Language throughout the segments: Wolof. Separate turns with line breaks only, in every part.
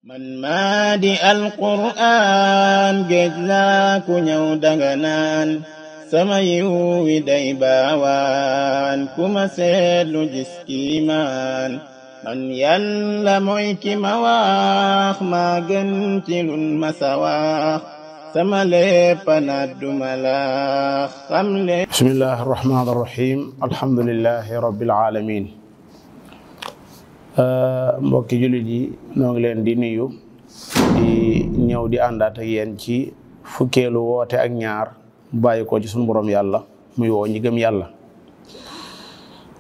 man maa di alquraan géej laa ku ñëw danga naan sama yiw wi day baawaan ku ma seetlu gis kiimaan man yàlla mooy ki ma wax maa gën ci lun ma sa wax sama lépp na duma la xamle.
bismillahi arrahmani arrahim alhamdulillahi rabbil alamin mbokki jullit yi noo ngi leen di nuyu di ñëw di àndaat ak yéen ci fukkeelu woote ak ñaar bàyyi ko ci sunu borom yàlla muy woo ñi gëm yàlla.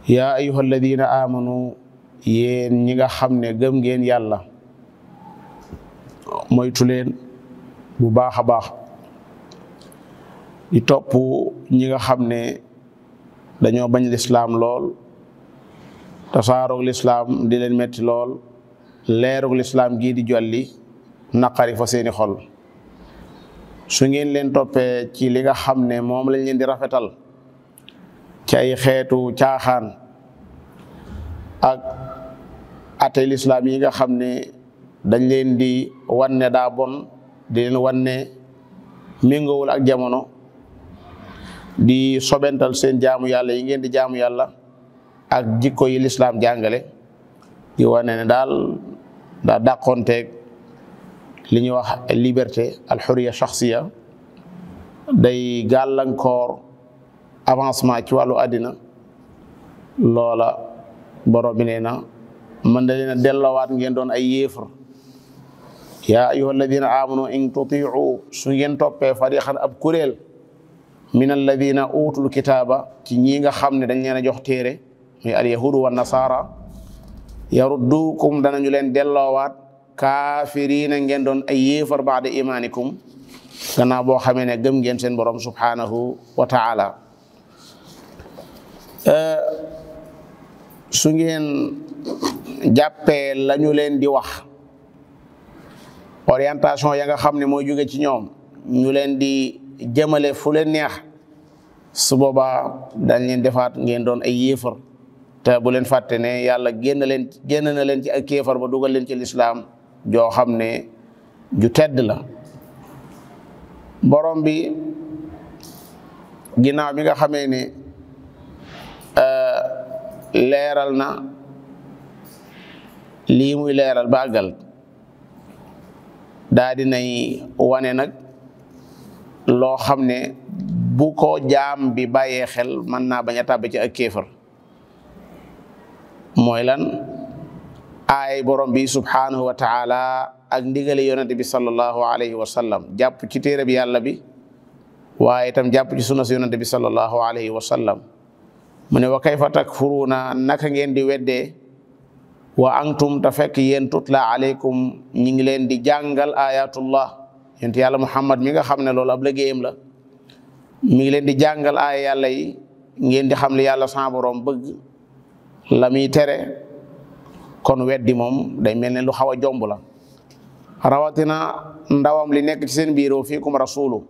yaa ayyuha alladina amanu yéen ñi nga xam ne gëm ngeen yàlla moytu leen bu baax a baax di topp ñi nga xam ne dañoo bañ lislaam lool tasaaroog lislaam di leen metti lool leeroog lislaam gii di jolli naqari fa seeni xol su ngeen leen toppee ci li nga xam ne moom lañ leen di rafetal ci ay xeetu caaxaan ak atey lislaam yi nga xam ne dañ leen di wanne daa bon di leen wanne méngowul ak jamono di sobental seen jaamu yàlla yi ngeen di jaamu yàlla ak jikko yi lislaam jàngale di wane ne daal daa dàqonteeg li ñuy wax liberté alxuriya shaxsiya day gàllankoor avancement ci wàllu àddina loola borom bi nee na mën na leen a delloowaat ngeen doon ay yéefar yaa ayyuha alladina amanu in tutiu su ngeen toppee fariqan ab kuréel min alladina utul kitaaba ci ñi nga xam ne dañ leen a jox téere muy alyahudu wa nasara yaruddukum danañu leen delloowaat kaafiriina ngeen doon ay yéefar baada imaanikum gannaaw boo xamee ne gëm ngeen seen borom subhanahu wa taala su ngeen jàppee lañu leen di wax orientation ya nga xam ne mooy jóge ci ñoom ñu leen di jëmale fu leen neex su boobaa dañ leen defaat ngeen doon ay yéefar te bu leen fàtte ne yàlla génn na leen ci ak kéefar ba dugal leen ci lislaam joo xam ne ju tedd la borom bi ginnaaw bi nga xamee ne leeral na lii muy leeral bàggal daa dinay wane nag loo xam ne bu ko jaam bi bàyyee xel mën naa bañ a tàbbi ci ak kéefar mooy lan aay borom bi subhanahu wa taala ak ndigale yonente bi sallallahu alayhi wa sallam jàpp ci téere bi yàlla bi waaye itam jàpp ci sunna si yonente bi sallallahu alayhi wa sallam mu ne wa kayfa takfuruuna naka ngeen di weddee wa antum ta fekk yéen tutla alaykum ñi ngi leen di jàngal ayatullah yonent yàlla muhammad mi nga xam ne loolu ab liggéeyam la mi ngi leen di jàngal aaya yàlla yi ngeen di xam li yàlla sa borom bëgg la muy tere kon weddi moom day mel ne lu xaw a jomb la rawatina ndawam li nekk ci seen biir wa fiikum rasulu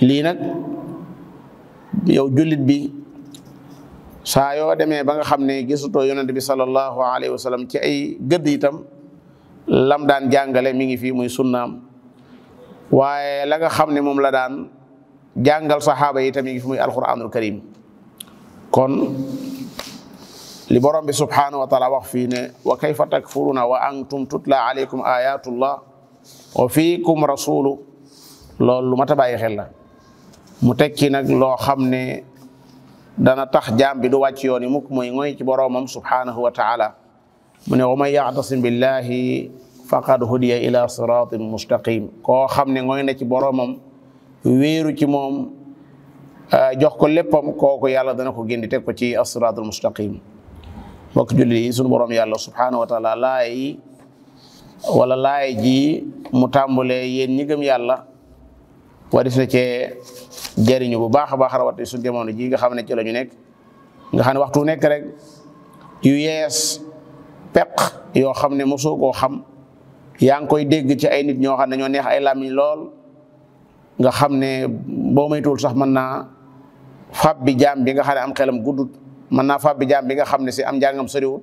lii nag yow jullit bi saa yoo demee ba nga xam ne gisutoo yonent bi sallallahu alayhi wa sallam ci ay gëdd itam lam daan jàngale mi ngi fii muy sunnaam waaye la nga xam ne moom la daan jàngal saxaaba yi itam mi ngi fi muy alquranul karim kon li borom bi subhanahu wa taala wax fii ne wa kayfa takfuruna wa antum tutla alaykum ayatullah wa fiikum rasulu loolu lu mat a bàyyi xel la mu tekki nag loo xam ne dana tax jaam bi du wàcc yoon yi mukk mooy ngoy ci boromam subhanahu wa taala mu ne wa man ya'tasim billahi faqad hudiya ila siratin mustaqim koo xam ne ngoy na ci boromam wéeru ci moom jox ko léppam kooku yàlla dana ko génn teg ko ci as-siratul mustaqim mbokk jullit yi sunu borom yàlla subhanahu wa taala laay ji mu tàmbalee yéen ñi gëm yàlla waris na cee jëriñu bu baax a baax rawat suñu jamono ji nga xam ne ci la ñu nekk nga xam ne waxtu nekk rek yu yees peq yoo xam ne mosoo koo xam yaa ngi koy dégg ci ay nit ñoo xam ne ñoo neex ay làmmiñ lool nga xam ne boo maytuwul sax mën naa fab bi jaam bi nga xam ne am xelam guddut mën naa fab bi jaam bi nga xam ne si am njàngam soriwut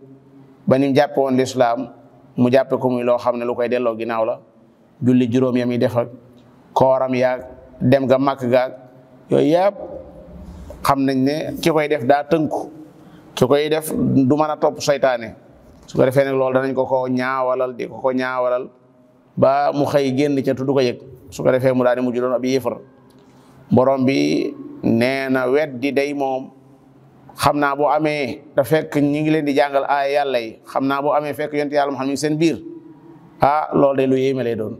ba ni mu jàppe woon lislaam mu jàppe ko muy loo xam ne lu koy delloo ginnaaw la julli juróom yam yi def ak kooram yaag dem ga màkk gaag yooyu yëpp xam nañ ne ki koy def daa tënku ki koy def du mën a topp saytaane su ko defee nag loolu danañ ko ñaawalal di ko ñaawalal ba mu xëy génn ca du ko yëg su ko defee mu daal di mujj doon ab yéefar borom bi nee na weddi day moom xam naa boo amee te fekk ñi ngi leen di jàngal aaya yàlla yi xam naa boo amee fekk yonent yàlla Muhammad mi seen biir loolu day lu yéeme lay doon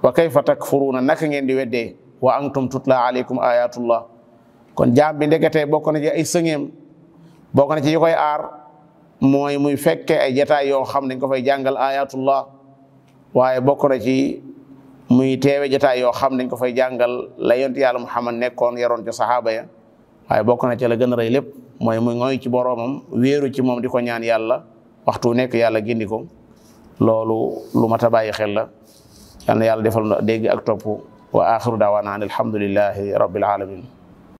wa kayfa takfuruuna naka ngeen di weddee wa antum tutla alaykum ayatullah kon jaam bi ndeketee bokk na ci ay sëngeem bokk na ci yi koy aar mooy muy fekke ay jataay yoo xam dañ ko fay jàngal ayatullah waaye bokk na ci muy teewe jataay yoo xam dañ ko fay jàngal la yonent yàlla Muhammad nekkoon yaroon ci saxaaba ya waaye bokk na ci la gën a rëy lépp mooy muy ngoy ci boroomam wéeru ci moom di ko ñaan yàlla waxtu nekk yàlla gindi ko loolu lu mat a bàyyi xel la yal na yàlla defal dégg ak topp wa axiru daawaana an alhamdulillahi rabbil alamin